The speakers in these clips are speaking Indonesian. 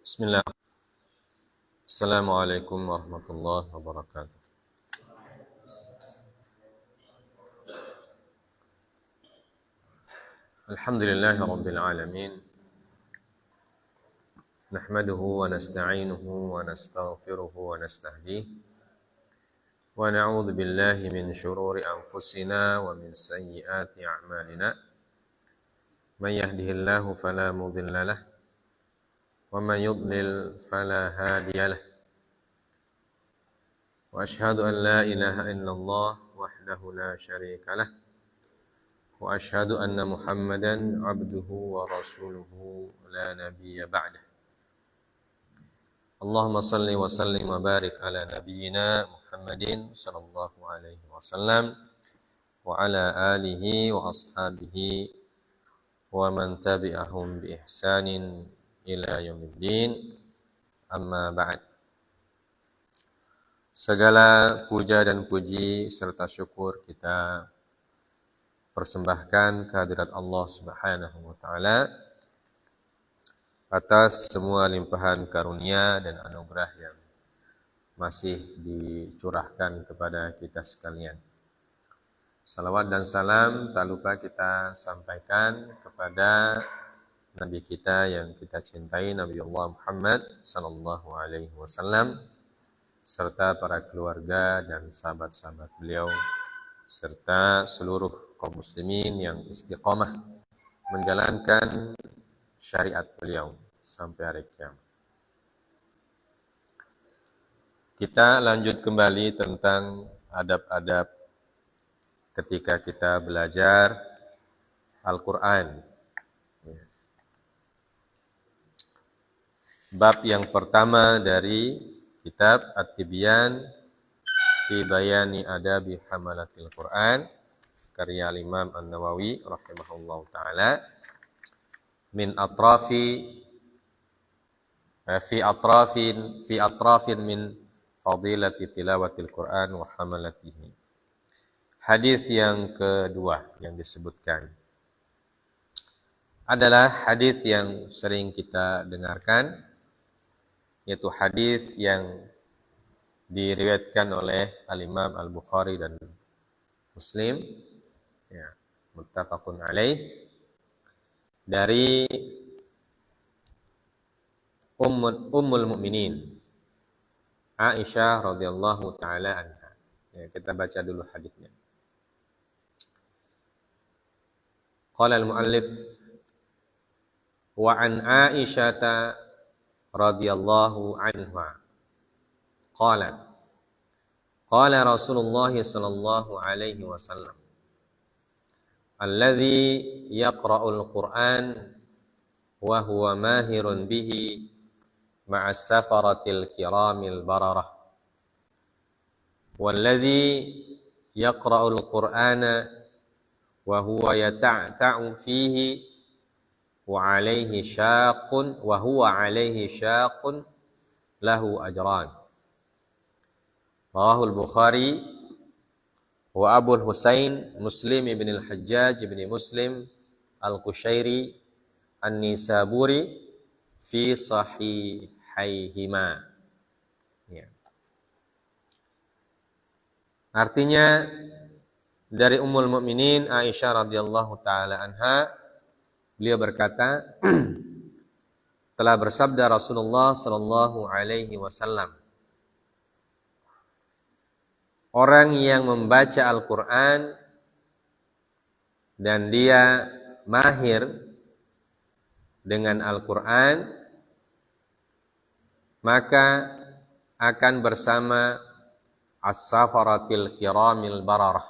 Bismillah. Assalamualaikum warahmatullahi wabarakatuh. Alhamdulillahi rabbil alamin. Nahmaduhu wa nasta'inuhu wa nastaghfiruhu wa nastahdiih. Wa na'udzu billahi min syururi anfusina wa min sayyiati a'malina. May yahdihillahu fala mudilla lahu wa may yudlil fala hadiya lahu. Wa asyhadu an la ilaha illallah wahdahu la syarika lahu. Wa asyhadu anna Muhammadan abduhu wa rasuluhu la nabiyya ba'dah. Allahumma salli wa sallim wa barik ala nabiyyina Muhammadin sallallahu alaihi wasallam wa ala alihi wa ashabihi wa man tabi'ahum bi ihsanin ila yaumiddin. Amma ba'd. Segala puja dan puji serta syukur kita persembahkan kehadirat Allah Subhanahu wa taala atas semua limpahan karunia dan anugerah yang masih dicurahkan kepada kita sekalian. Salawat dan salam tak lupa kita sampaikan kepada Nabi kita yang kita cintai, Nabiullah Muhammad sallallahu alaihi wasallam, serta para keluarga dan sahabat-sahabat beliau, serta seluruh kaum muslimin yang istiqamah menjalankan syariat beliau sampai hari kiamat. Kita lanjut kembali tentang adab-adab ketika kita belajar Al-Quran. Bab yang pertama dari kitab At-Tibyan fi Bayani Adabi Hamalatil Quran, karya Imam An-Nawawi rahimahullahu taala, min atrafi fi atrafin min fadilati tilawatil Quran wa hamalatihi. Hadis yang kedua yang disebutkan adalah hadis yang sering kita dengarkan, yaitu hadis yang diriwayatkan oleh Al-Imam Al-Bukhari dan Muslim, ya, muttafaqun alaih, dari Ummul Mukminin Aisyah radhiyallahu taala anha. Ya, kita baca dulu hadisnya. Qala al-muallif wa an Aisyah radhiyallahu anha qalat qala Rasulullah sallallahu alaihi wasallam alladzi yaqra'ul Qur'an wa huwa mahirun bihi ma'as safaratil kiramil bararah walladzi yaqra'ul Qur'ana wa huwa yata'ta'u fihi wa 'alaihi syaqqun wa huwa 'alaihi syaqqun lahu ajran. Rawahul Bukhari wa Abu Husain Muslim ibn al-Hajjaj ibn Muslim al-Qushairi an-Nisaburi fi sahihaihima. Ya. Artinya dari Ummul Mukminin Aisyah radhiyallahu taala anha, beliau berkata, telah bersabda Rasulullah sallallahu alaihi wasallam, orang yang membaca Al-Quran dan dia mahir dengan Al-Quran, maka akan bersama as-safaratil kiramil bararah.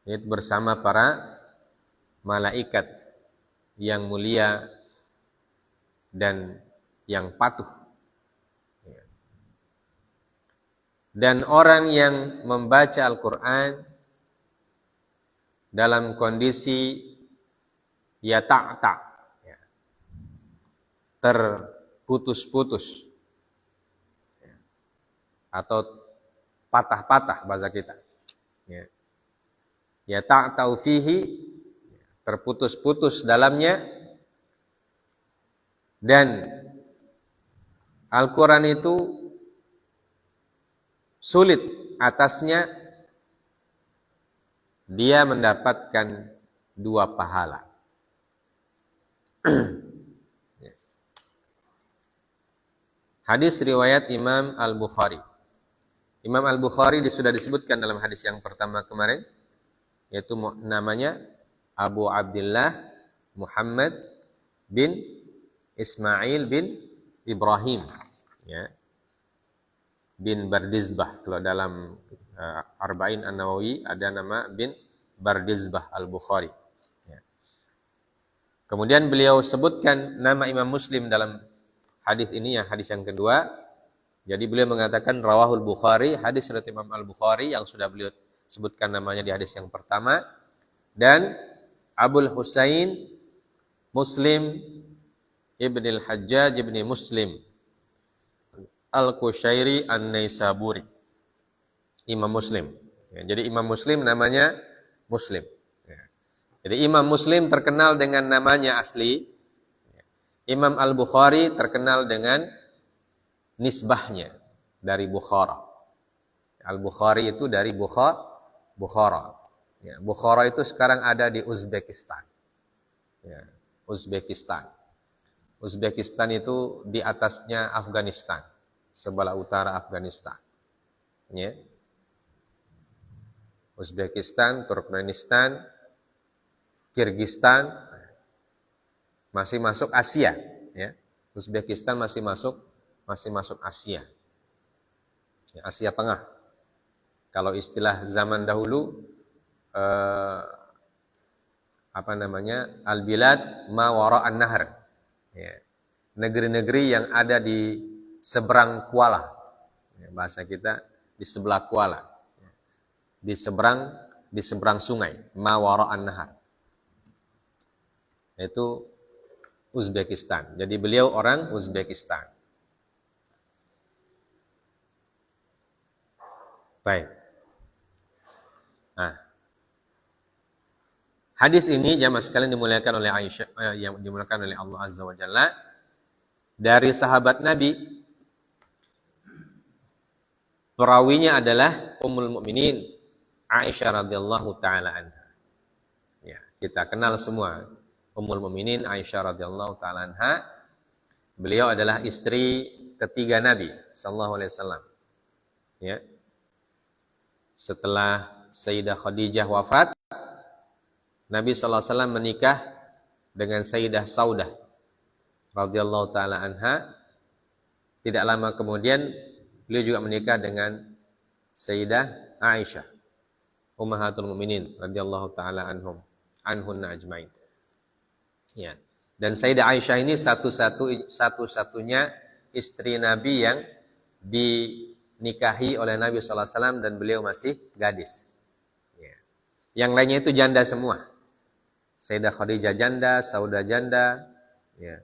Itu bersama para malaikat yang mulia dan yang patuh. Dan orang yang membaca Al-Quran dalam kondisi terputus-putus, atau patah-patah bahasa kita, ya ta'ta'u fihi, terputus-putus dalamnya, dan Al-Quran itu sulit atasnya dia mendapatkan 2 pahala. Hadis riwayat Imam Al-Bukhari. Imam Al-Bukhari sudah disebutkan dalam hadis yang pertama kemarin, yaitu namanya Abu Abdullah Muhammad bin Ismail bin Ibrahim, ya, bin Bardizbah. Kalau dalam Arba'in An-Nawawi ada nama bin Bardizbah Al-Bukhari. Ya. Kemudian beliau sebutkan nama Imam Muslim dalam hadis ini, yang hadis yang kedua. Jadi beliau mengatakan rawahul Bukhari, hadis riwayat Imam Al-Bukhari yang sudah beliau sebutkan namanya di hadis yang pertama, dan Abul Husain Muslim Ibn al-Hajjaj Ibn Muslim Al-Qushairi An-Naisaburi, Imam Muslim. Ya, jadi Imam Muslim namanya Muslim. Ya. Jadi Imam Muslim terkenal dengan namanya asli. Imam Al-Bukhari terkenal dengan nisbahnya dari Bukhara. Al-Bukhari itu dari Bukhara. Ya, Bukhara itu sekarang ada di Uzbekistan. Ya, Uzbekistan. Uzbekistan itu di atasnya Afghanistan, sebelah utara Afghanistan. Ya. Uzbekistan, Turkmenistan, Kirgistan masih masuk Asia, ya. Uzbekistan masih masuk Asia. Ya, Asia Tengah. Kalau istilah zaman dahulu al-bilad ma wara'an nahar. Ya. Negeri-negeri yang ada di seberang kuala. Ya, bahasa kita di sebelah kuala. Ya. Di seberang sungai, ma wara'an nahar. Itu Uzbekistan. Jadi beliau orang Uzbekistan. Baik. Nah, hadis ini jamaah sekalian dimuliakan oleh Aisyah, yang dimuliakan oleh Allah Azza wa Jalla, dari sahabat Nabi. Perawinya adalah Ummul Mukminin Aisyah radhiyallahu taala anha. Ya, kita kenal semua Ummul Mukminin Aisyah radhiyallahu taala anha. Beliau adalah istri ketiga Nabi sallallahu alaihi wasallam. Ya. Setelah Sayyidah Khadijah wafat, Nabi sallallahu alaihi wasallam menikah dengan Sayyidah Saudah radhiyallahu taala anha. Tidak lama kemudian beliau juga menikah dengan Sayyidah Aisyah Ummahatul Mukminin radhiyallahu taala anhunna ajmain. Ya. Dan Sayyidah Aisyah ini satu-satunya istri Nabi yang dinikahi oleh Nabi sallallahu alaihi wasallam dan beliau masih gadis. Ya. Yang lainnya itu janda semua. Sayyidah Khadijah janda, Saudah janda, ya.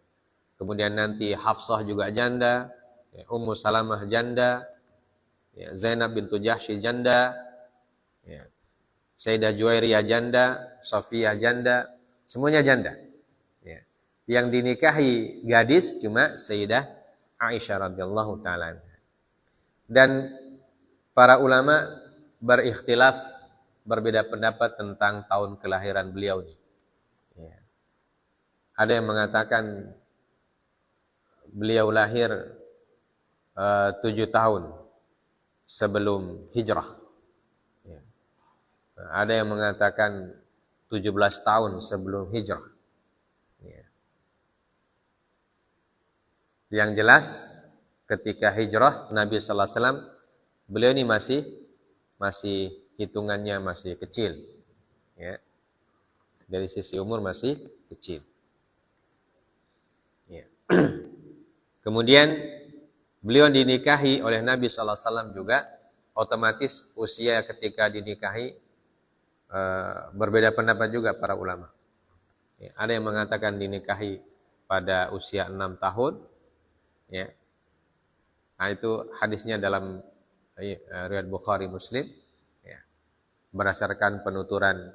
Kemudian nanti Hafsah juga janda, ya. Ummu Salamah janda, ya. Zainab bintu Jahsy janda, ya. Sayyidah Juwairiyah janda, Safiyah janda, semuanya janda. Ya. Yang dinikahi gadis cuma Sayyidah Aisyah radhiyallahu taala. Dan para ulama berikhtilaf, berbeda pendapat tentang tahun kelahiran beliau ini. Ya. Ada yang mengatakan beliau lahir 7 tahun sebelum hijrah. Ya. Ada yang mengatakan 17 tahun sebelum hijrah. Ya. Yang jelas ketika hijrah Nabi sallallahu alaihi wasallam, beliau ini masih hitungannya masih kecil. Ya. Dari sisi umur masih kecil. Ya. Kemudian beliau dinikahi oleh Nabi sallallahu alaihi wasallam juga, otomatis usia ketika dinikahi berbeda pendapat juga para ulama. Ya. Ada yang mengatakan dinikahi pada usia 6 tahun. Ya. Nah, itu hadisnya dalam riwayat Bukhari Muslim, ya. Berdasarkan penuturan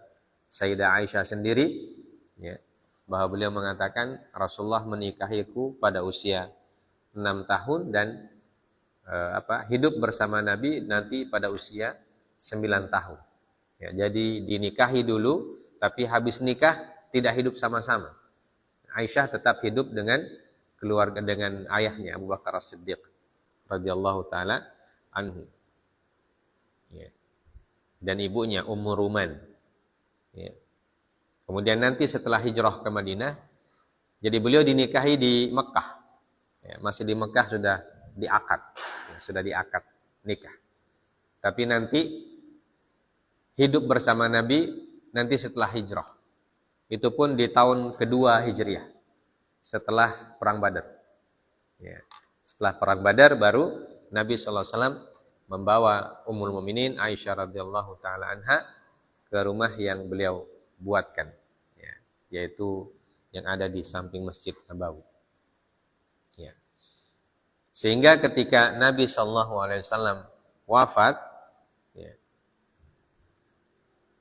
Sayyidah Aisyah sendiri, Ya, bahwa beliau mengatakan Rasulullah menikahiku pada usia 6 tahun dan hidup bersama Nabi nanti pada usia 9 tahun. Ya, jadi dinikahi dulu, tapi habis nikah tidak hidup sama-sama. Aisyah tetap hidup dengan keluarga, dengan ayahnya Abu Bakar As-Siddiq radhiyallahu taala anhu. Ya. Dan ibunya Ummu Ruman. Ya. Kemudian nanti setelah hijrah ke Madinah, jadi beliau dinikahi di Mekah. Ya, masih di Mekah sudah diakad, sudah diakad nikah. Tapi nanti hidup bersama Nabi nanti setelah hijrah. Itu pun di tahun kedua Hijriah, setelah perang Badar. Ya. Setelah perang Badar baru Nabi SAW membawa Ummul Mukminin Aisyah radhiyallahu taala anha ke rumah yang beliau buatkan, ya, yaitu yang ada di samping Masjid Nabawi. Ya. Sehingga ketika Nabi SAW wafat, ya,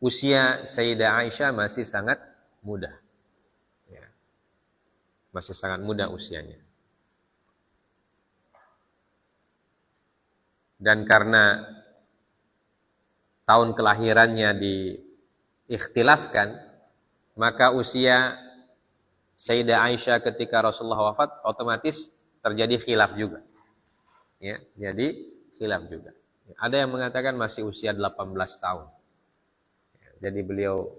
usia Sayyidah Aisyah masih sangat muda. Ya. Masih sangat muda usianya. Dan karena tahun kelahirannya diikhtilafkan, maka usia Sayyidah Aisyah ketika Rasulullah wafat otomatis terjadi khilaf juga. Ya, jadi khilaf juga. Ada yang mengatakan masih usia 18 tahun. Jadi beliau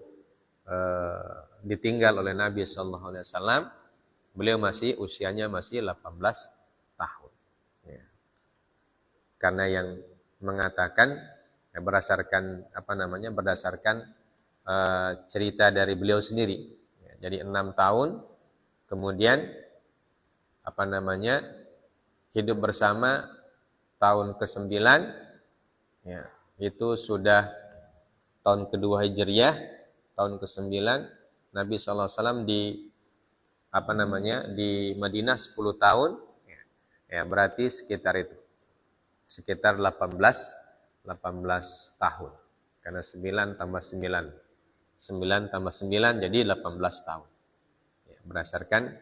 ditinggal oleh Nabi sallallahu alaihi wasallam, beliau usianya masih 18 tahun. Ya. Karena yang mengatakan ya, berdasarkan cerita dari beliau sendiri. Ya, jadi 6 tahun kemudian hidup bersama tahun ke-9, ya, itu sudah tahun kedua Hijriah, tahun ke-9 Nabi SAW di Madinah 10 tahun, ya berarti sekitar 18 tahun. Karena 9 tambah 9 tambah 9 jadi 18 tahun. Ya, berdasarkan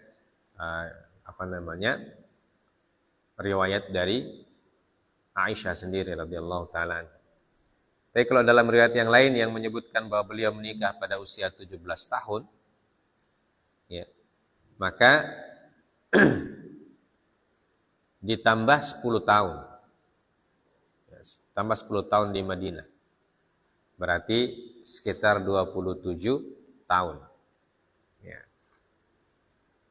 riwayat dari Aisyah sendiri radhiyallahu taala. Tapi kalau dalam riwayat yang lain yang menyebutkan bahwa beliau menikah pada usia 17 tahun, ya, maka ditambah 10 tahun. Ya, tambah 10 tahun di Madinah. Berarti sekitar 27 tahun. Ya.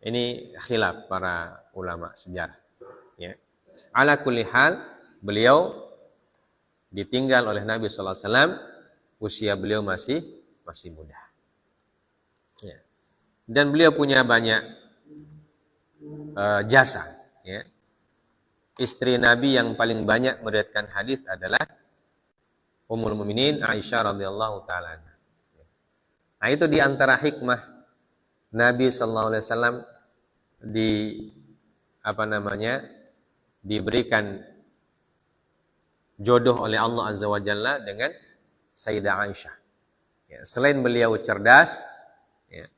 Ini khilaf para ulama sejarah. Ya. Ala kulli hal, beliau ditinggal oleh Nabi SAW, usia beliau masih muda. Ya. Dan beliau punya banyak jasa. Ya. Istri Nabi yang paling banyak meriwayatkan hadis adalah Ummul Mukminin Aisyah radhiyallahu taala. Nah, itu di antara hikmah Nabi sallallahu alaihi wasallam diberikan jodoh oleh Allah Azza wa Jalla dengan Sayyidah Aisyah. Ya, selain beliau cerdas, ya,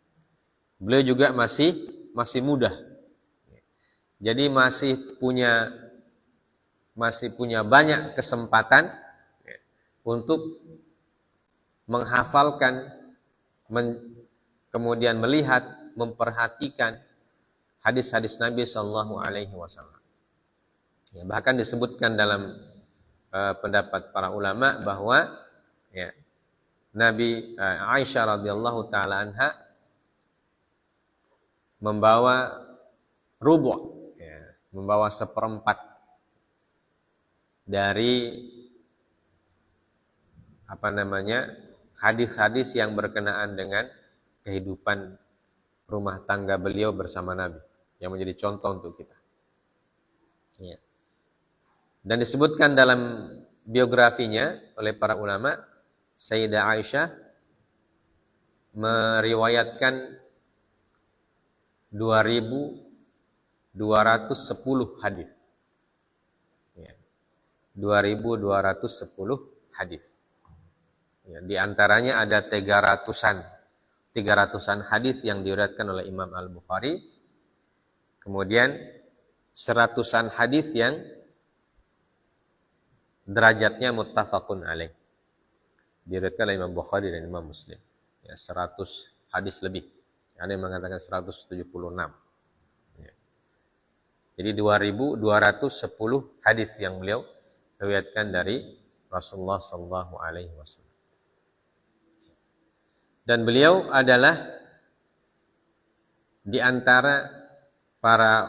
beliau juga masih muda. Ya, jadi masih punya banyak kesempatan, ya, untuk menghafalkan, kemudian melihat, memperhatikan hadis-hadis Nabi sallallahu alaihi wasallam. Ya, bahkan disebutkan dalam pendapat para ulama bahwa ya, Nabi Aisyah radhiyallahu taala anha membawa rubu', ya, membawa 1/4 dari hadis-hadis yang berkenaan dengan kehidupan rumah tangga beliau bersama Nabi, yang menjadi contoh untuk kita. Ya. Dan disebutkan dalam biografinya oleh para ulama, Sayyidah Aisyah meriwayatkan 2210 hadis. Ya. 2210 hadis. Ya, di antaranya ada 300-an 300-an hadis yang diriwayatkan oleh Imam Al-Bukhari. Kemudian 100-an hadis yang derajatnya muttafaqun alaih. Diriwayatkan oleh Imam Bukhari dan Imam Muslim. Ya, 100 hadis lebih. Ada yang mengatakan 176. Ya. Jadi 2210 hadis yang beliau riwayatkan dari Rasulullah sallallahu alaihi wasallam. Dan beliau adalah di antara para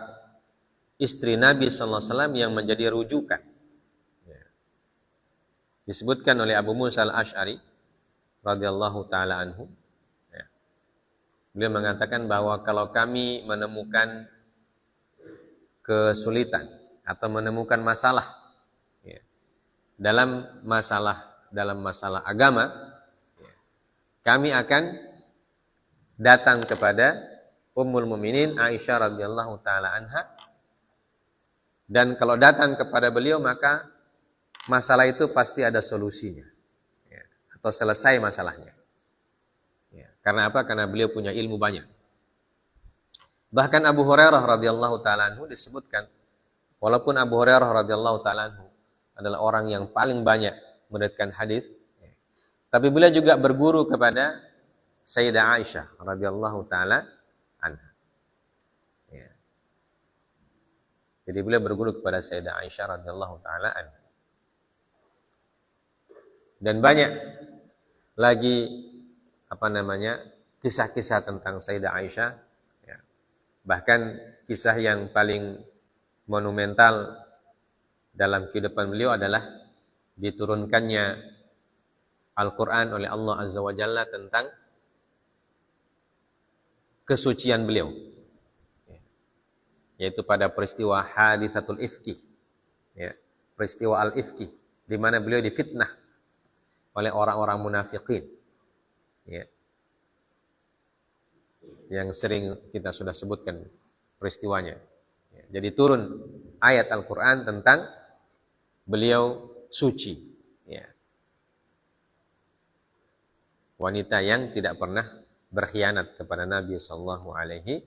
istri Nabi sallallahu alaihi wasallam yang menjadi rujukan. Ya. Disebutkan oleh Abu Musa Al-Asy'ari radhiyallahu taala anhu. Ya. Beliau mengatakan bahwa kalau kami menemukan kesulitan atau menemukan masalah dalam masalah agama, kami akan datang kepada Ummul Mukminin Aisyah radhiyallahu taala anha, dan kalau datang kepada beliau maka masalah itu pasti ada solusinya, ya, atau selesai masalahnya. Ya, karena apa? Karena beliau punya ilmu banyak. Bahkan Abu Hurairah radhiyallahu taala anhu disebutkan, walaupun Abu Hurairah radhiyallahu taala anhu adalah orang yang paling banyak meriwayatkan hadis, tapi beliau juga berguru kepada Sayyidah Aisyah radhiyallahu taala anha. Ya. Jadi beliau berguru kepada Sayyidah Aisyah radhiyallahu taala anha. Dan banyak lagi kisah-kisah tentang Sayyidah Aisyah. Ya. Bahkan kisah yang paling monumental dalam kehidupan beliau adalah diturunkannya Al-Quran oleh Allah Azza wa Jalla tentang kesucian beliau, yaitu pada peristiwa Haditsatul Ifki, ya, peristiwa Al-Ifki, di mana beliau difitnah oleh orang-orang munafikin, ya, yang sering kita sudah sebutkan peristiwanya. Ya, jadi turun ayat Al-Quran tentang beliau suci, ya. Wanita yang tidak pernah berkhianat kepada Nabi sallallahu alaihi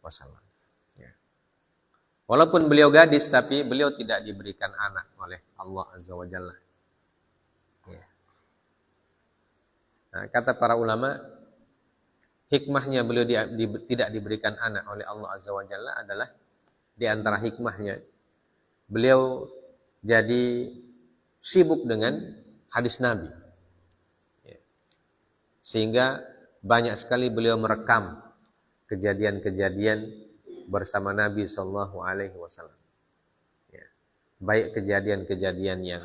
wasallam. Ya. Walaupun beliau gadis, tapi beliau tidak diberikan anak oleh Allah Azza wa Jalla. Ya. Nah, kata para ulama, hikmahnya beliau tidak diberikan anak oleh Allah Azza wa Jalla adalah di antara hikmahnya beliau jadi sibuk dengan hadis Nabi, ya. Sehingga banyak sekali beliau merekam kejadian-kejadian bersama Nabi sallallahu alaihi wasallam. Ya. Baik kejadian-kejadian yang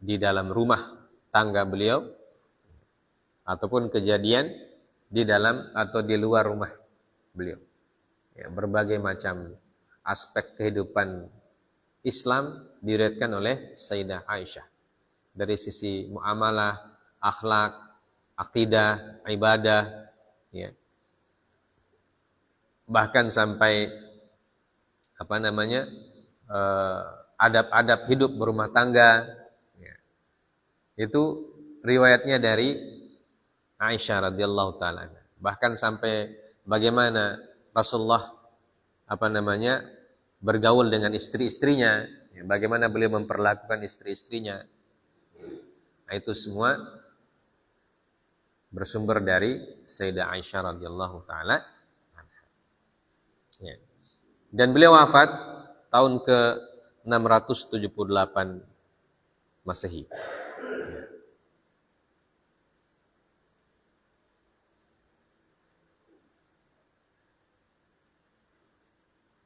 di dalam rumah tangga beliau, ataupun kejadian di dalam atau di luar rumah beliau. Ya, berbagai macam aspek kehidupan Islam diriwayatkan oleh Sayyidah Aisyah. Dari sisi muamalah, akhlak, akidah, ibadah, ya. Bahkan sampai adab-adab hidup berumah tangga, ya. Itu riwayatnya dari Aisyah radhiyallahu taala. Bahkan sampai bagaimana Rasulullah bergaul dengan istri-istrinya, ya, bagaimana beliau memperlakukan istri-istrinya. Nah, itu semua bersumber dari Sayyidah Aisyah radhiyallahu taala. Ya. Dan beliau wafat tahun ke-678 Masehi.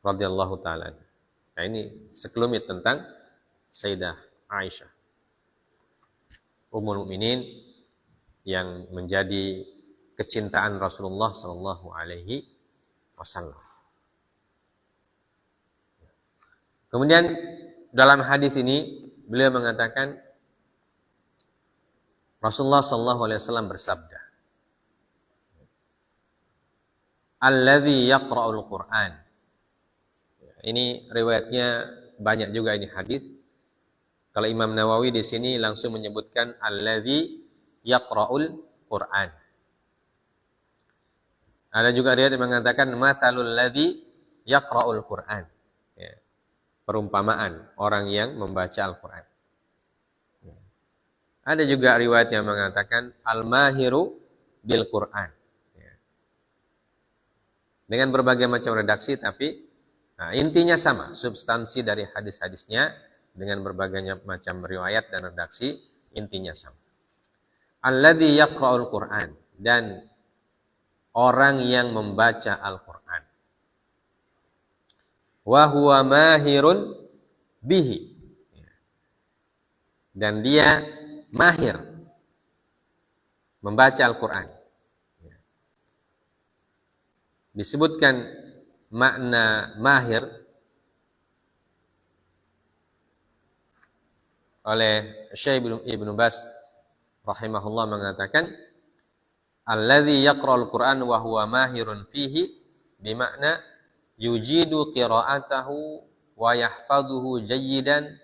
Radhiyallahu ta'ala. Nah, ini sekelumit tentang Sayyidah Aisyah, Ummul Mukminin, yang menjadi kecintaan Rasulullah sallallahu alaihi wasallam. Kemudian dalam hadis ini beliau mengatakan Rasulullah sallallahu alaihi wasallam bersabda, "Alladzi yaqra'ul Qur'an." Ini riwayatnya banyak juga ini hadis. Kalau Imam Nawawi di sini langsung menyebutkan alladzi yaqra'ul Qur'an. Ada juga riwayat yang mengatakan mathalul ladzi yaqra'ul Qur'an. Ya. Perumpamaan orang yang membaca Al-Qur'an. Ya. Ada juga riwayat yang mengatakan al-mahiru bil Qur'an. Ya. Dengan berbagai macam redaksi, tapi intinya sama, substansi dari hadis-hadisnya dengan berbagai macam riwayat dan redaksi, intinya sama. Alladzi yaqra'ul Qur'an, dan orang yang membaca Al-Qur'an. Wa huwa mahirun bihi. Dan dia mahir membaca Al-Qur'an. Disebutkan makna mahir oleh Syekh Ibnu Baz rahimahullah, mengatakan alladzi yaqra'ul Qur'an wa huwa mahirun fihi, bimakna yujidu qira'atahu wa yahfazuhu jayyidan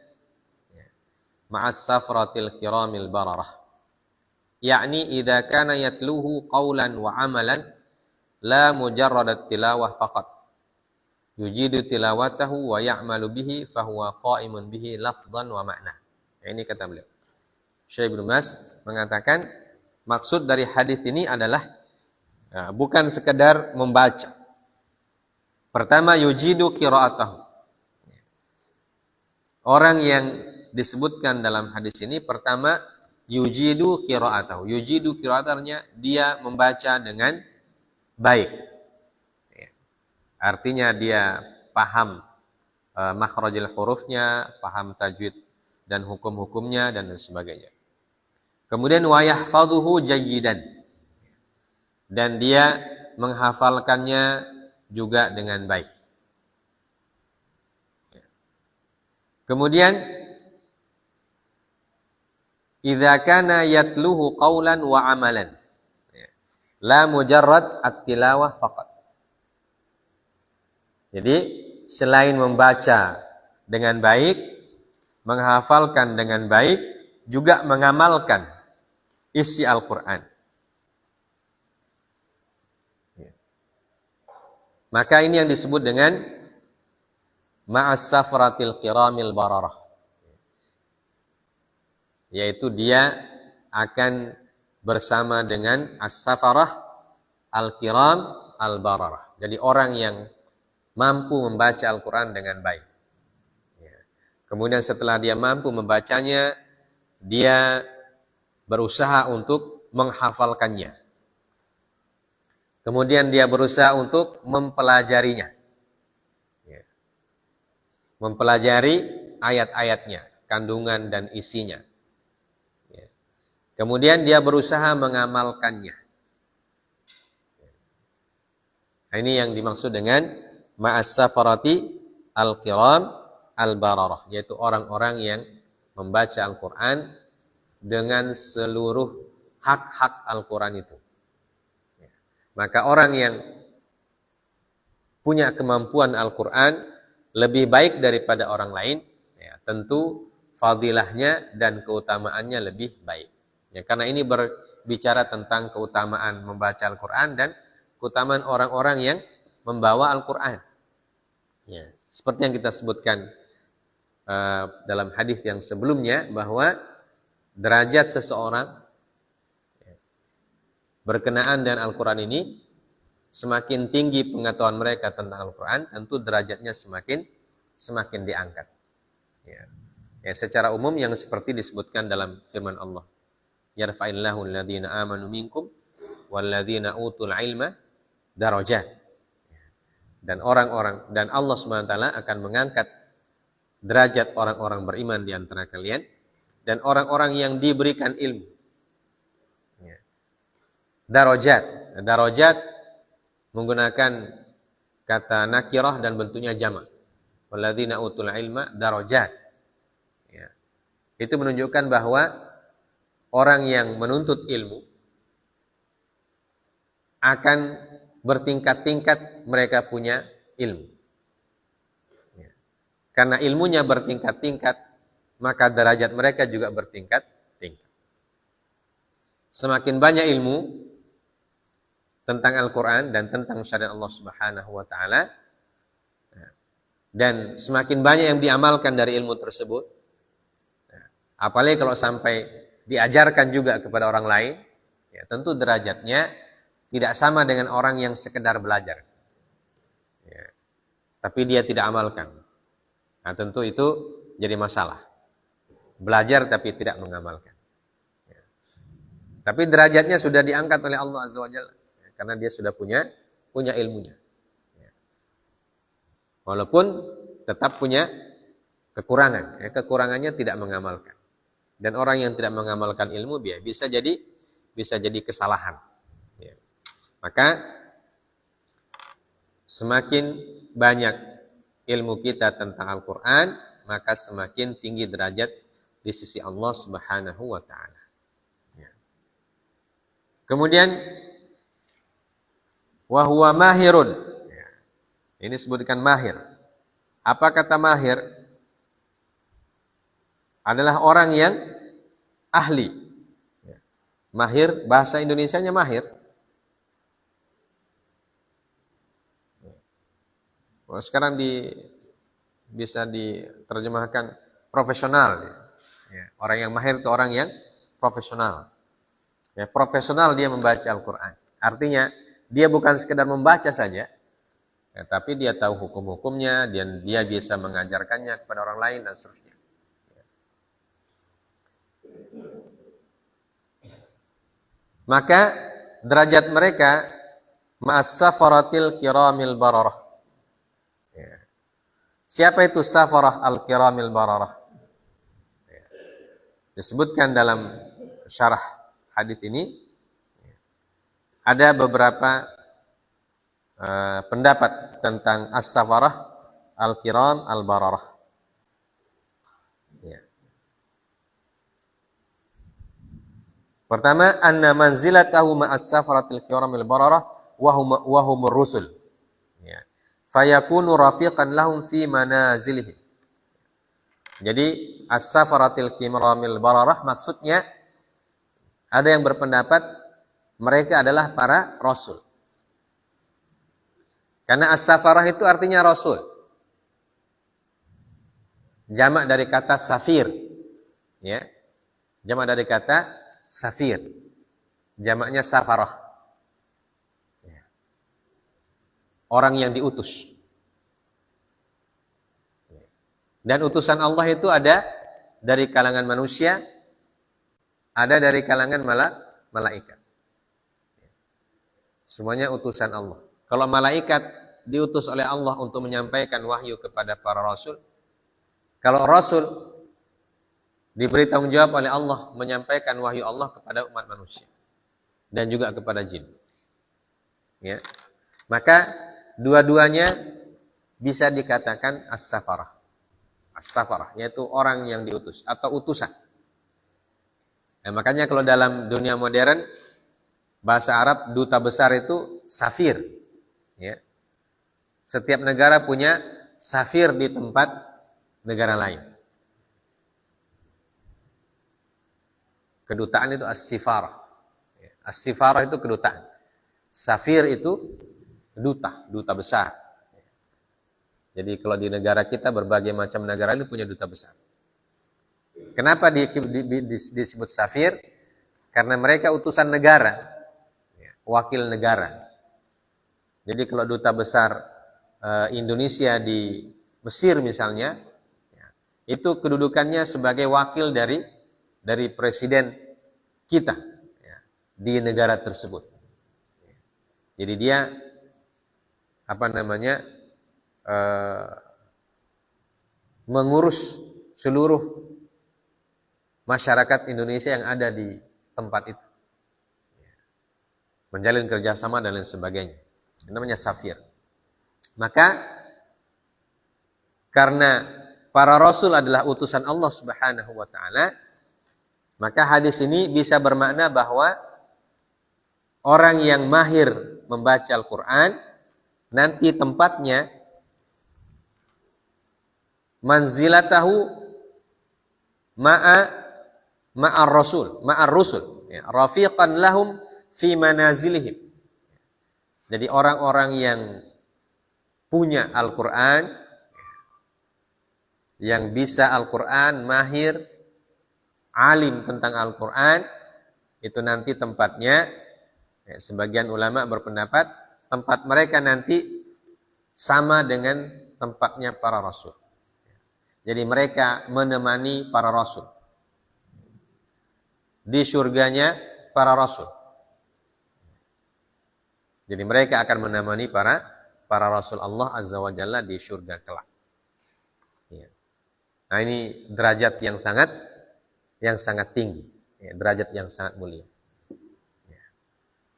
ma'as safratil kiramil bararah. Yakni idza kana yatluhu qawlan wa amalan la mujarradat tilawah faqat. Yujidu tilawatahu wa ya'malu bihi fahuwa qa'imun bihi lafdhan wa ma'na. Ini kata beliau. Syekh Ibnu Baz mengatakan maksud dari hadis ini adalah bukan sekedar membaca. Pertama, yujidu qira'atahu. Orang yang disebutkan dalam hadis ini pertama yujidu qira'atahu. Yujidu qira'atnya, dia membaca dengan baik. Artinya dia paham makhrajul hurufnya, paham tajwid dan hukum-hukumnya dan sebagainya. Kemudian wa yahfazuhu jayyidan, dan dia menghafalkannya juga dengan baik. Kemudian idza kana yatluhu qawlan wa amalan la mujarrad at-tilawah faqat. Jadi selain membaca dengan baik, menghafalkan dengan baik, juga mengamalkan isi Al-Quran. Maka ini yang disebut dengan ma'as safratil kiramil bararah. Yaitu dia akan bersama dengan as-safarah al-kiram al-bararah. Jadi orang yang mampu membaca Al-Quran dengan baik. Kemudian setelah dia mampu membacanya, dia berusaha untuk menghafalkannya. Kemudian dia berusaha untuk mempelajarinya. Mempelajari ayat-ayatnya, kandungan dan isinya. Kemudian dia berusaha mengamalkannya. Ini yang dimaksud dengan ma'as safarati al-kiram al-bararah, yaitu orang-orang yang membaca Al-Quran dengan seluruh hak-hak Al-Quran itu. Maka orang yang punya kemampuan Al-Quran lebih baik daripada orang lain, tentu fadilahnya dan keutamaannya lebih baik. Karena ini berbicara tentang keutamaan membaca Al-Quran dan keutamaan orang-orang yang membawa Al-Quran. Seperti yang kita sebutkan dalam hadis yang sebelumnya, bahwa derajat seseorang berkenaan dengan Al-Quran ini, semakin tinggi pengetahuan mereka tentang Al-Quran, tentu derajatnya semakin diangkat. Secara umum yang seperti disebutkan dalam firman Allah, yarfa'illahu alladhina amanu minkum walladhina utul ilma darajat. Dan Allah SWT akan mengangkat derajat orang-orang beriman di antara kalian dan orang-orang yang diberikan ilmu. Darajat menggunakan kata nakirah dan bentuknya jamak. Walladzina utul ilma darajat. Itu menunjukkan bahwa orang yang menuntut ilmu akan bertingkat-tingkat mereka punya ilmu. Karena ilmunya bertingkat-tingkat, maka derajat mereka juga bertingkat-tingkat. Semakin banyak ilmu, tentang Al-Quran dan tentang syariat Allah Subhanahu wa Ta'ala, dan semakin banyak yang diamalkan dari ilmu tersebut, apalagi kalau sampai diajarkan juga kepada orang lain, ya, tentu derajatnya tidak sama dengan orang yang sekedar belajar, ya, tapi dia tidak amalkan. Nah, tentu itu jadi masalah. Belajar tapi tidak mengamalkan. Ya. Tapi derajatnya sudah diangkat oleh Allah Azza wa Jalla, ya, karena dia sudah punya ilmunya. Ya. Walaupun tetap punya kekurangan. Ya, kekurangannya tidak mengamalkan. Dan orang yang tidak mengamalkan ilmu bisa jadi kesalahan. Ya. Maka semakin banyak ilmu kita tentang Al-Quran, maka semakin tinggi derajat di sisi Allah Subhanahu wa Ta'ala. Ya. Kemudian wa huwa mahirun. Ya. Ini disebutkan mahir. Apa kata mahir? Adalah orang yang ahli. Ya. Mahir, bahasa Indonesianya mahir. Sekarang bisa diterjemahkan profesional. Ya. Orang yang mahir itu orang yang profesional. Ya, profesional dia membaca Al-Quran. Artinya dia bukan sekedar membaca saja, ya, tapi dia tahu hukum-hukumnya, dan dia bisa mengajarkannya kepada orang lain dan seterusnya. Ya. Maka derajat mereka ma'as safaratil kiramil bararah. Ya. Siapa itu safarah al-kiramil bararah? Ya. Disebutkan dalam syarah hadis ini, ada beberapa pendapat tentang as-safarah al-kiram al-bararah. Ya. Pertama, anna manzilatahu ma'as safaratil kiram al-bararah wa hum rusul. Ya. Fayakunu rafiqan lahum fi manazilihim. Jadi as-safaratil kiramil bararah maksudnya, ada yang berpendapat mereka adalah para rasul. Karena as-safarah itu artinya rasul. Jamak dari kata safir. Ya. Jamak dari kata safir. Jamaknya safarah. Ya. Orang yang diutus. Dan utusan Allah itu ada dari kalangan manusia, ada dari kalangan malaikat. Semuanya utusan Allah. Kalau malaikat diutus oleh Allah untuk menyampaikan wahyu kepada para rasul, kalau rasul diberi tanggung jawab oleh Allah menyampaikan wahyu Allah kepada umat manusia dan juga kepada jin. Ya. Maka dua-duanya bisa dikatakan as-safarah. As-safarah yaitu orang yang diutus atau utusan. Nah, makanya kalau dalam dunia modern bahasa Arab duta besar itu safir. Ya. Setiap negara punya safir di tempat negara lain. Kedutaan itu as-sifarah. Ya. As-sifarah itu kedutaan. Safir itu duta besar. Jadi kalau di negara kita berbagai macam negara ini punya duta besar. Kenapa disebut safir? Karena mereka utusan negara, wakil negara. Jadi kalau duta besar Indonesia di Mesir misalnya, itu kedudukannya sebagai wakil dari presiden kita di negara tersebut. Jadi dia mengurus seluruh masyarakat Indonesia yang ada di tempat itu, menjalin kerjasama dan lain sebagainya. Itu namanya safir. Maka karena para rasul adalah utusan Allah Subhanahu wa Ta'ala, maka hadis ini bisa bermakna bahwa orang yang mahir membaca Al-Quran nanti tempatnya manzilatahu ma'ar rusul, ya, rafiqan lahum fi manazilihim. Jadi orang-orang yang punya Al-Quran, yang bisa Al-Quran, mahir, alim tentang Al-Quran, itu nanti tempatnya, sebagian ulama berpendapat, tempat mereka nanti sama dengan tempatnya para rasul. Jadi mereka menemani para rasul. Di surganya para rasul. Jadi mereka akan menemani para rasul Allah Azza wa Jalla di surga kelak. Ya. Nah, ini derajat yang sangat tinggi, ya, derajat yang sangat mulia. Ya.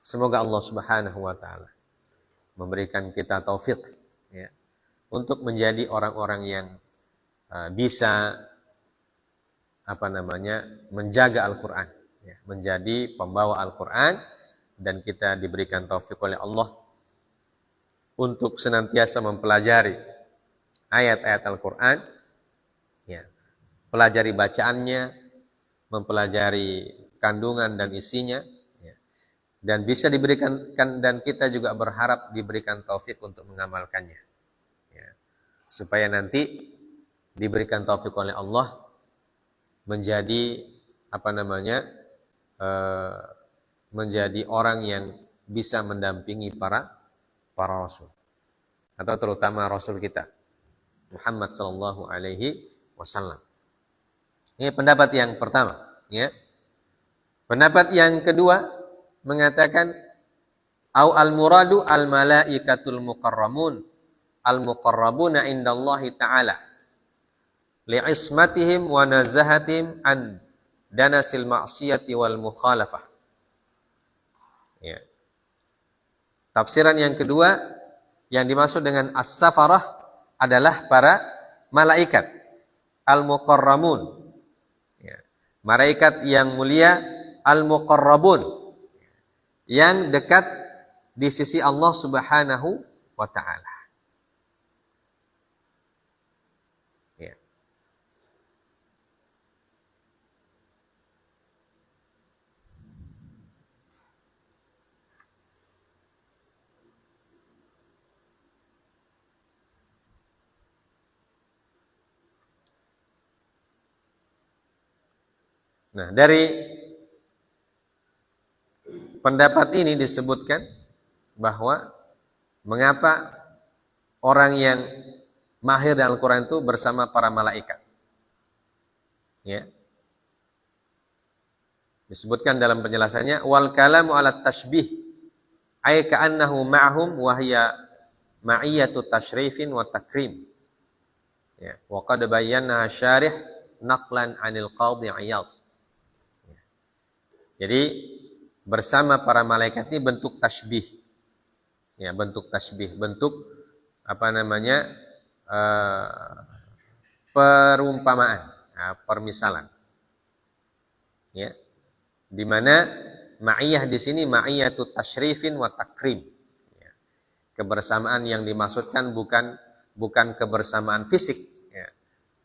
Semoga Allah Subhanahu wa taala memberikan kita taufik, ya, untuk menjadi orang-orang yang bisa menjaga Al-Qur'an, ya, menjadi pembawa Al-Qur'an, dan kita diberikan taufik oleh Allah untuk senantiasa mempelajari ayat-ayat Al-Quran, ya, pelajari bacaannya, mempelajari kandungan dan isinya, ya, dan bisa diberikan, dan kita juga berharap diberikan taufik untuk mengamalkannya, ya, supaya nanti diberikan taufik oleh Allah menjadi menjadi orang yang bisa mendampingi para rasul, atau terutama rasul kita Muhammad sallallahu alaihi wasallam. Ini pendapat yang pertama, ya. Pendapat yang kedua mengatakan au al-muradu al-malaikatul muqarramun al-muqarrabuna indallahi ta'ala li'ismatihim wa nazahatihim an danasil ma'siyati wal mukhalafah. Ya. Tafsiran yang kedua, yang dimaksud dengan as-safarah adalah para malaikat al-muqarramun, ya, malaikat yang mulia, al-muqarrabun, yang dekat di sisi Allah Subhanahu wa ta'ala. Ya. Nah, dari pendapat ini disebutkan bahwa mengapa orang yang mahir dalam Al-Quran itu bersama para malaikat. Ya. Disebutkan dalam penjelasannya, wal kalamu ala tashbih ay ka'annahu ma'hum wa hiya ma'iyatu tashrifin wa takrim. Ya, wa qad bayyana syarih naqlan 'anil qadhi Iyad. Jadi bersama para malaikat ini bentuk tasbih, ya, bentuk tasbih, bentuk perumpamaan, ya, permisalan, ya, di mana ma'iyah di sini ma'iyatu tashrifin wa takrim, ya. Kebersamaan yang dimaksudkan bukan kebersamaan fisik, ya,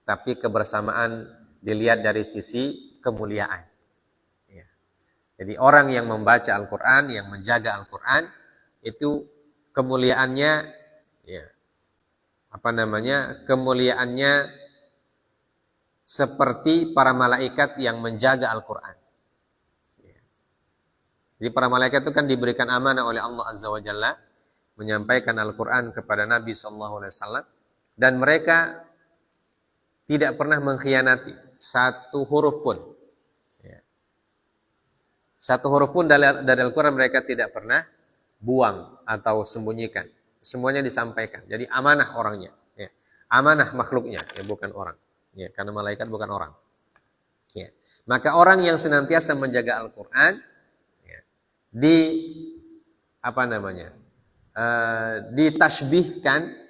tapi kebersamaan dilihat dari sisi kemuliaan. Jadi orang yang membaca Al-Quran, yang menjaga Al-Quran, itu kemuliaannya, ya, kemuliaannya seperti para malaikat yang menjaga Al-Quran. Ya. Jadi para malaikat itu kan diberikan amanah oleh Allah Azza wa Jalla menyampaikan Al-Quran kepada Nabi SAW, dan mereka tidak pernah mengkhianati satu huruf pun. Satu huruf pun dari Al-Quran mereka tidak pernah buang atau sembunyikan. Semuanya disampaikan. Jadi amanah orangnya, ya. Amanah makhluknya, ya, bukan orang. Ya, karena malaikat bukan orang. Ya. Maka orang yang senantiasa menjaga Al-Quran, ya, ditasbihkan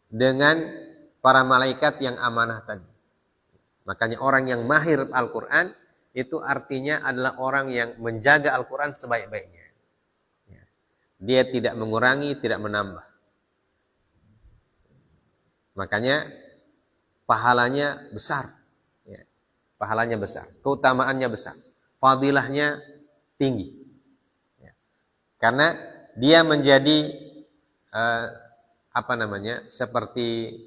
dengan para malaikat yang amanah tadi. Makanya orang yang mahir Al-Quran itu artinya adalah orang yang menjaga Al-Quran sebaik-baiknya. Dia tidak mengurangi, tidak menambah. Makanya pahalanya besar. Ya. Pahalanya besar. Keutamaannya besar. Fadilahnya tinggi. Ya. Karena dia menjadi seperti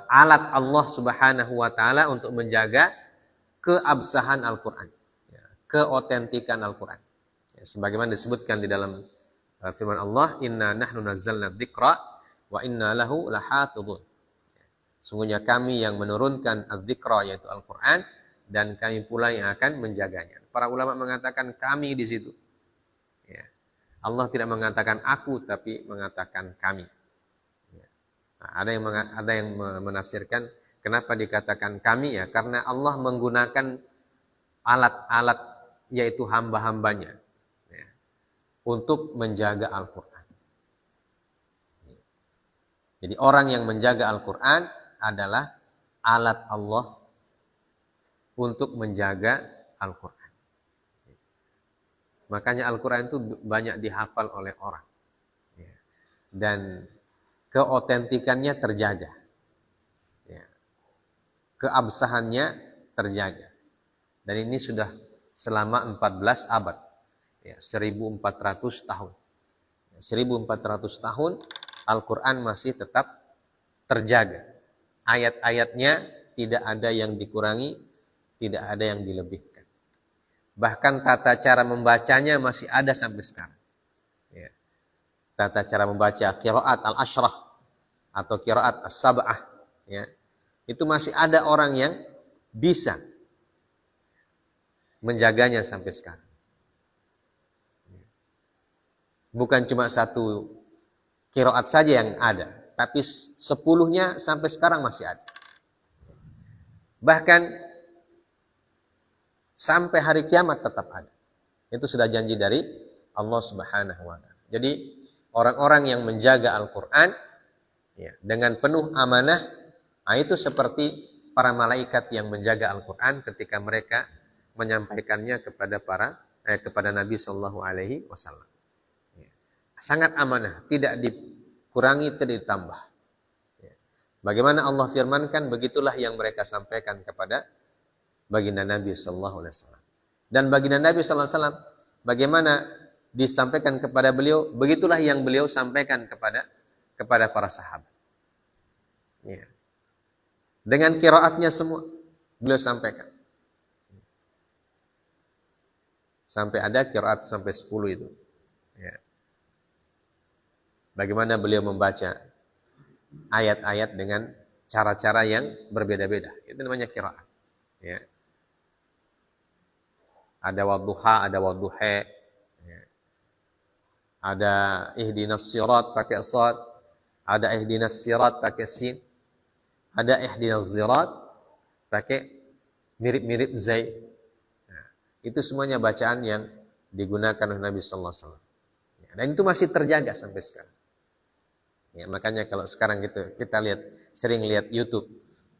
alat Allah Subhanahu wa taala untuk menjaga keabsahan Al-Qur'an, ya, keotentikan Al-Qur'an. Ya, sebagaimana disebutkan di dalam firman Allah, "Inna nahnu nazzalna dzikra wa inna lahu lahafizun." Sungguhnya kami yang menurunkan adz-dzikra, yaitu Al-Qur'an, dan kami pula yang akan menjaganya. Para ulama mengatakan kami di situ. Ya. Allah tidak mengatakan aku, tapi mengatakan kami. Ya. Nah, ada yang menafsirkan kenapa dikatakan kami, ya karena Allah menggunakan alat-alat, yaitu hamba-hambanya, ya, untuk menjaga Al-Qur'an. Jadi orang yang menjaga Al-Qur'an adalah alat Allah untuk menjaga Al-Qur'an. Makanya Al-Qur'an itu banyak dihafal oleh orang, ya, dan keotentikannya terjaga, ya, keabsahannya terjaga. Dan ini sudah selama 14 abad, ya, 1400 tahun. 1400 tahun Al-Qur'an masih tetap terjaga. Ayat-ayatnya tidak ada yang dikurangi, tidak ada yang dilebihkan. Bahkan tata cara membacanya masih ada sampai sekarang. Ya. Tata cara membaca qiraat al-ashrah atau qiraat as-sab'ah, ya, itu masih ada orang yang bisa menjaganya sampai sekarang. Bukan cuma satu qiraat saja yang ada, tapi 10-nya sampai sekarang masih ada. Bahkan sampai hari kiamat tetap ada. Itu sudah janji dari Allah Subhanahu wa taala. Jadi orang-orang yang menjaga Al-Qur'an, ya, dengan penuh amanah, itu seperti para malaikat yang menjaga Al-Qur'an ketika mereka menyampaikannya kepada Nabi sallallahu alaihi wasallam. Ya. Sangat amanah, tidak dikurangi, tidak ditambah. Ya. Bagaimana Allah firmankan, begitulah yang mereka sampaikan kepada baginda Nabi sallallahu alaihi wasallam. Dan baginda Nabi sallallahu alaihi wasallam bagaimana disampaikan kepada beliau, begitulah yang beliau sampaikan kepada para sahabat. Ya. Dengan qiraatnya semua beliau sampaikan. Sampai ada qiraat sampai 10 itu. Ya. Bagaimana beliau membaca ayat-ayat dengan cara-cara yang berbeda-beda. Itu namanya qiraat. Ya. Ada wadduha, ada wadduha. Ya. Ada ihdinas sirat pakai sad, ada ihdinas sirat pakai sin, ada ihdinas zirat pakai mirip-mirip zai. Nah, itu semuanya bacaan yang digunakan oleh Nabi sallallahu alaihi wasallam. Ya, dan itu masih terjaga sampai sekarang. Ya, makanya kalau sekarang gitu kita sering lihat YouTube,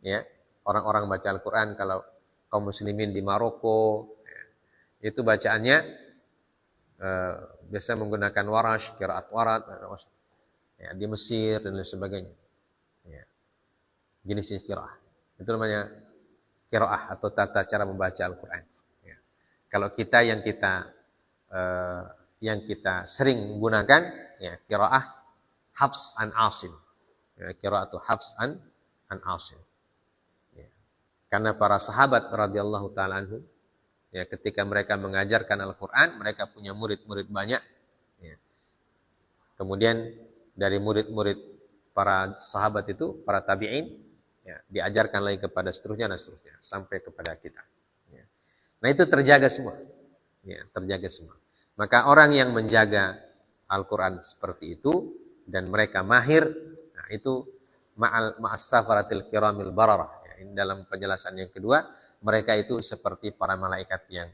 ya, orang-orang baca Al-Qur'an, kalau kaum muslimin di Maroko, ya, itu bacaannya biasa menggunakan warash, qiraat warat, ya, di Mesir dan lain sebagainya. Ya. Jenis qiraah. Itu namanya qiraah atau tata cara membaca Al-Qur'an. Ya. Kalau kita yang kita sering gunakan, ya, qiraah Hafs an Asim. Ya, qiraatu Hafs an Asim. Ya. Karena para sahabat radhiyallahu taala anhum, ya, ketika mereka mengajarkan Al-Qur'an, mereka punya murid-murid banyak. Ya. Kemudian dari murid-murid para sahabat itu, para tabi'in, ya, diajarkan lagi kepada seterusnya dan seterusnya sampai kepada kita. Ya. Nah, itu terjaga semua. Ya, terjaga semua. Maka orang yang menjaga Al-Qur'an seperti itu dan mereka mahir, nah itu ma'as safaratil kiramil bararah. Ya, ini dalam penjelasan yang kedua, mereka itu seperti para malaikat yang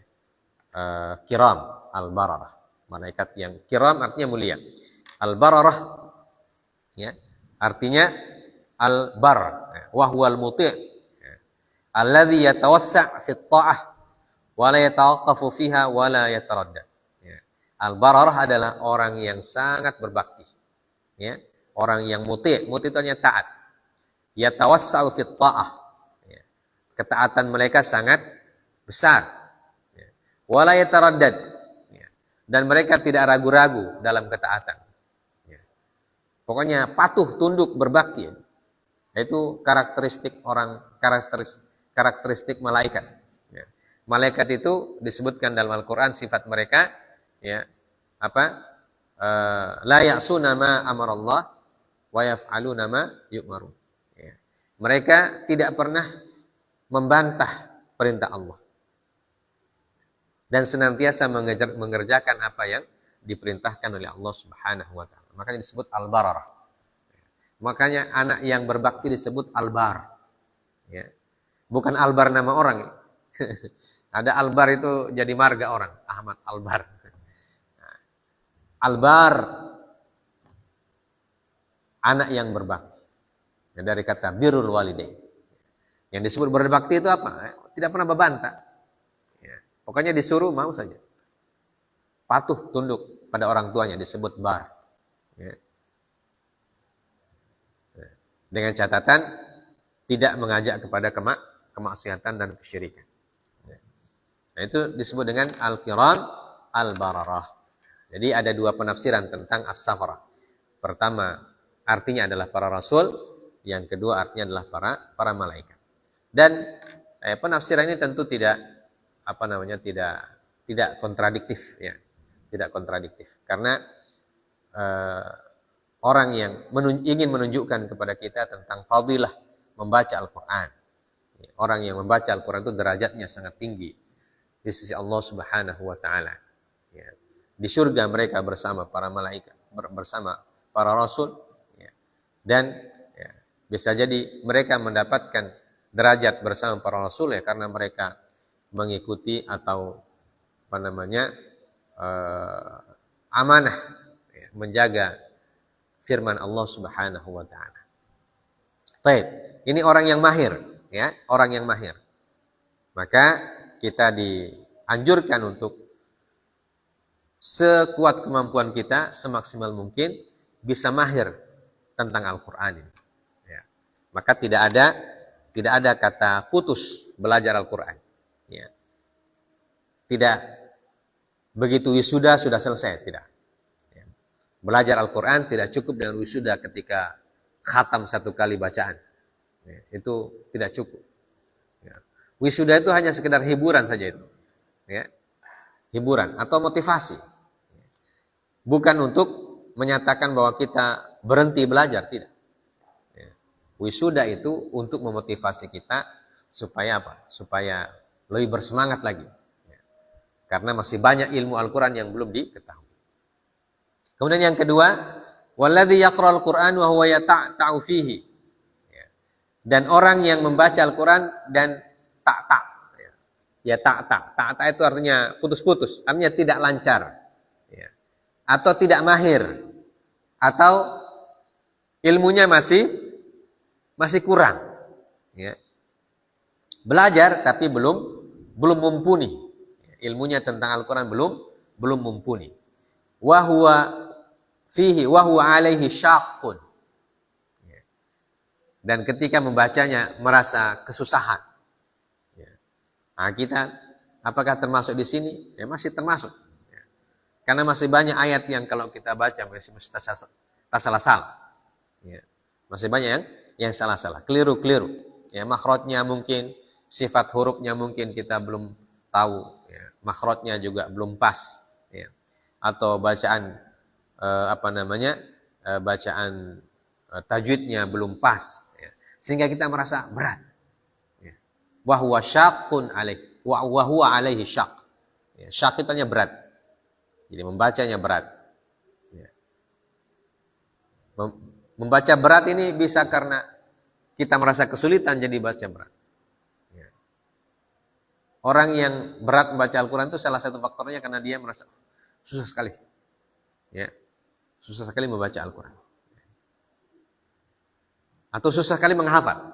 kiram, al-bararah. Malaikat yang kiram artinya mulia. Al-bararah, ya, artinya al-bar, wa huwal muti', alladhi yatawassa' fi at-ta'ah wa la yatawaqqafu fiha wa la yataraddad. Ya. Al-bararah adalah orang yang sangat berbakti. Ya, orang yang muti' itu artinya taat. Yatawassa'u fi at-ta'ah. Ya. Ketaatan mereka sangat besar. Ya. Wa la yataraddad. Ya. dan mereka tidak ragu-ragu dalam ketaatan. Ya. Pokoknya patuh, tunduk, berbakti. Itu karakteristik karakteristik malaikat. Ya. Malaikat itu disebutkan dalam Al-Quran sifat mereka, ya, la ya'suna ma amarallah wa yaf'aluna ma yu'marun. Ya. Mereka tidak pernah membantah perintah Allah dan senantiasa mengerjakan apa yang diperintahkan oleh Allah Subhanahu wa taala. Makanya disebut al-bararah. Makanya anak yang berbakti disebut al-bar. Ya. Bukan Albar nama orang. Ada Albar itu jadi marga orang, Ahmad Albar. Albar, anak yang berbakti. Ya, dari kata birrul walidain. Yang disebut berbakti itu apa? Tidak pernah membantah. Ya. Pokoknya disuruh mau saja. Patuh, tunduk pada orang tuanya disebut bar. Ya. Dengan catatan tidak mengajak kepada kemaksiatan dan kesyirikan. Nah, itu disebut dengan al-qiran al-bararah. Jadi ada dua penafsiran tentang as-safarah. Pertama, artinya adalah para rasul, yang kedua artinya adalah para malaikat. Dan penafsiran ini tentu tidak kontradiktif, ya. Tidak kontradiktif. Karena orang yang ingin menunjukkan kepada kita tentang fadilah membaca Al-Quran. Orang yang membaca Al-Quran itu derajatnya sangat tinggi di sisi Allah Subhanahu wa taala. Ya. Di surga mereka bersama para malaikat, bersama para rasul, ya. Dan ya, bisa jadi mereka mendapatkan derajat bersama para rasul ya karena mereka mengikuti atau amanah, ya, menjaga firman Allah Subhanahu wa taala. Baik, ini orang yang mahir, ya, orang yang mahir. Maka kita dianjurkan untuk sekuat kemampuan kita, semaksimal mungkin bisa mahir tentang Al-Quran ini. Ya. Maka tidak ada kata putus belajar Al-Quran. Ya. Tidak begitu wisuda sudah selesai, tidak. Ya. Belajar Al-Quran tidak cukup dengan wisuda ketika khatam satu kali bacaan. Ya. Itu tidak cukup. Ya. Wisuda itu hanya sekedar hiburan saja itu. Ya. Hiburan atau motivasi. Bukan untuk menyatakan bahwa kita berhenti belajar, tidak. Ya. Wisuda itu untuk memotivasi kita supaya apa? Supaya lebih bersemangat lagi. Ya. Karena masih banyak ilmu Al-Quran yang belum diketahui. Kemudian yang kedua, walladzi yaqra'ul Qur'an wa huwa yata'ta'u fihi. Ya. Dan orang yang membaca Al-Quran dan tak. Ya tak itu artinya putus-putus, artinya tidak lancar, ya. Atau tidak mahir, atau ilmunya masih kurang, ya. Belajar tapi belum mumpuni, ilmunya tentang Al-Quran belum mumpuni. Wa huwa alaihi syaqqun, ya. Dan ketika membacanya merasa kesusahan. Nah, kita apakah termasuk di sini? Ya masih termasuk. Ya. Karena masih banyak ayat yang kalau kita baca masih salah-salah. Ya. Masih banyak yang salah-salah, keliru-keliru. Ya, makhrajnya mungkin, sifat hurufnya mungkin kita belum tahu. Ya. Makhrajnya juga belum pas. Ya. Atau bacaan bacaan tajwidnya belum pas. Ya. Sehingga kita merasa berat. Wa huwa syaqqun alaih wa huwa alaihi syaq. Ya, syaq itu artinya berat. Jadi membacanya berat. Ya. Membaca berat ini bisa karena kita merasa kesulitan jadi baca berat. Ya. Orang yang berat membaca Al-Quran itu salah satu faktornya karena dia merasa susah sekali. Ya. Susah sekali membaca Al-Quran. Atau susah sekali menghafal.